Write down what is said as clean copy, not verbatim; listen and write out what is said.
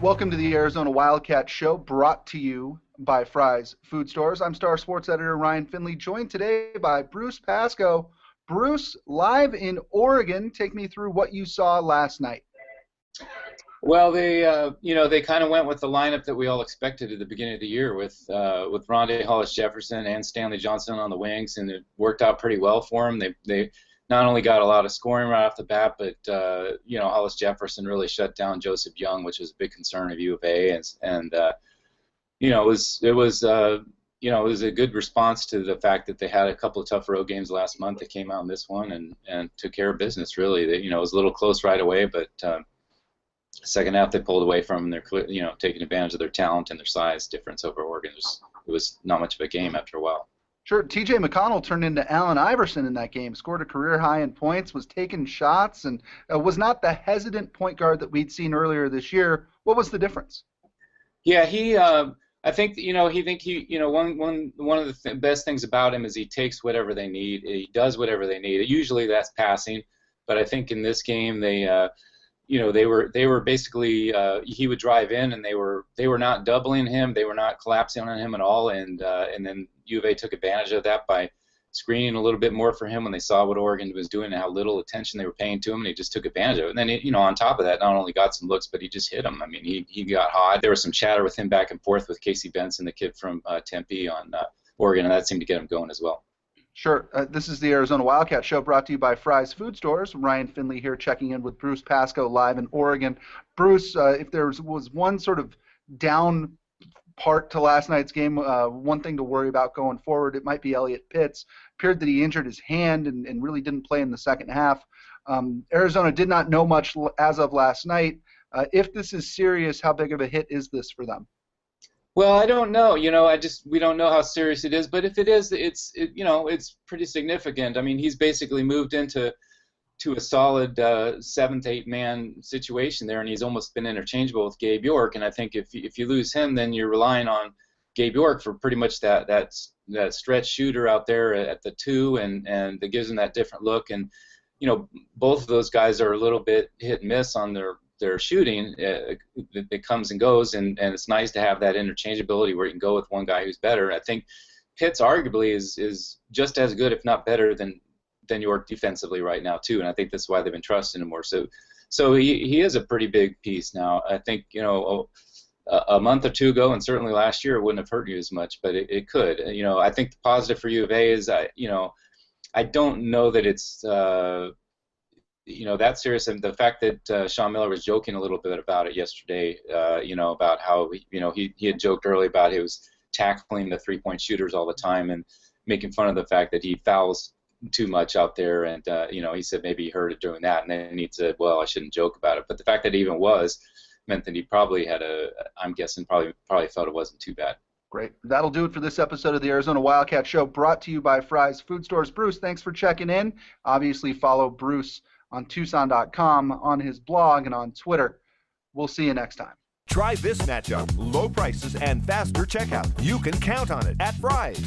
Welcome to the Arizona Wildcat Show, brought to you by Fry's Food Stores. I'm Star Sports Editor Ryan Finley, joined today by Bruce Pascoe. Bruce, live in Oregon, take me through what you saw last night. Well, they kind of went with the lineup that we all expected at the beginning of the year with Rondae, Hollis-Jefferson, and Stanley Johnson on the wings, and it worked out pretty well for them. They not only got a lot of scoring right off the bat, but Hollis-Jefferson really shut down Joseph Young, which was a big concern of U of A, and it was a good response to the fact that they had a couple of tough road games last month. They came out in this one and took care of business. Really, it was a little close right away, but second half they pulled away from them. They're taking advantage of their talent and their size difference over Oregon. It was not much of a game after a while. Sure, T.J. McConnell turned into Allen Iverson in that game, scored a career high in points, was taking shots, and was not the hesitant point guard that we'd seen earlier this year. What was the difference? Yeah, I think one of the best things about him is he takes whatever they need. He does whatever they need. Usually that's passing, but I think in this game they were basically he would drive in and they were not doubling him. They were not collapsing on him at all, and then U of A took advantage of that by screening a little bit more for him when they saw what Oregon was doing and how little attention they were paying to him, and he just took advantage of it. And then, on top of that, not only got some looks, but he just hit them. I mean, he got hot. There was some chatter with him back and forth with Casey Benson, the kid from Tempe on Oregon, and that seemed to get him going as well. Sure. This is the Arizona Wildcat Show, brought to you by Fry's Food Stores. Ryan Finley here, checking in with Bruce Pascoe live in Oregon. Bruce, if there was one sort of down part to last night's game, one thing to worry about going forward, it might be Elliot Pitts. Appeared that he injured his hand and really didn't play in the second half. Arizona did not know much as of last night. If this is serious, how big of a hit is this for them? Well, I don't know. We don't know how serious it is. But if it is, it's pretty significant. I mean, he's basically moved into a solid 7th, 8-man situation there, and he's almost been interchangeable with Gabe York. And I think if you lose him, then you're relying on Gabe York for pretty much that stretch shooter out there at the 2, and that gives him that different look. And both of those guys are a little bit hit and miss on their shooting. It comes and goes, and it's nice to have that interchangeability where you can go with one guy who's better. I think Pitts arguably is just as good, if not better, than York defensively right now too, and I think that's why they've been trusting him more. So he is a pretty big piece now. I think a month or two ago, and certainly last year, it wouldn't have hurt you as much, but it could. I think the positive for U of A is I don't know that it's that serious. And the fact that Sean Miller was joking a little bit about it yesterday, about how he had joked early about he was tackling the 3-point shooters all the time and making fun of the fact that he fouls too much out there, and he said maybe he heard it doing that, and then he said, well, I shouldn't joke about it. But the fact that it even was meant that he probably had I'm guessing probably felt it wasn't too bad. Great. That'll do it for this episode of the Arizona Wildcat Show, brought to you by Fry's Food Stores. Bruce, thanks for checking in. Obviously, follow Bruce on Tucson.com, on his blog, and on Twitter. We'll see you next time. Try this matchup. Low prices and faster checkout. You can count on it at Fry's.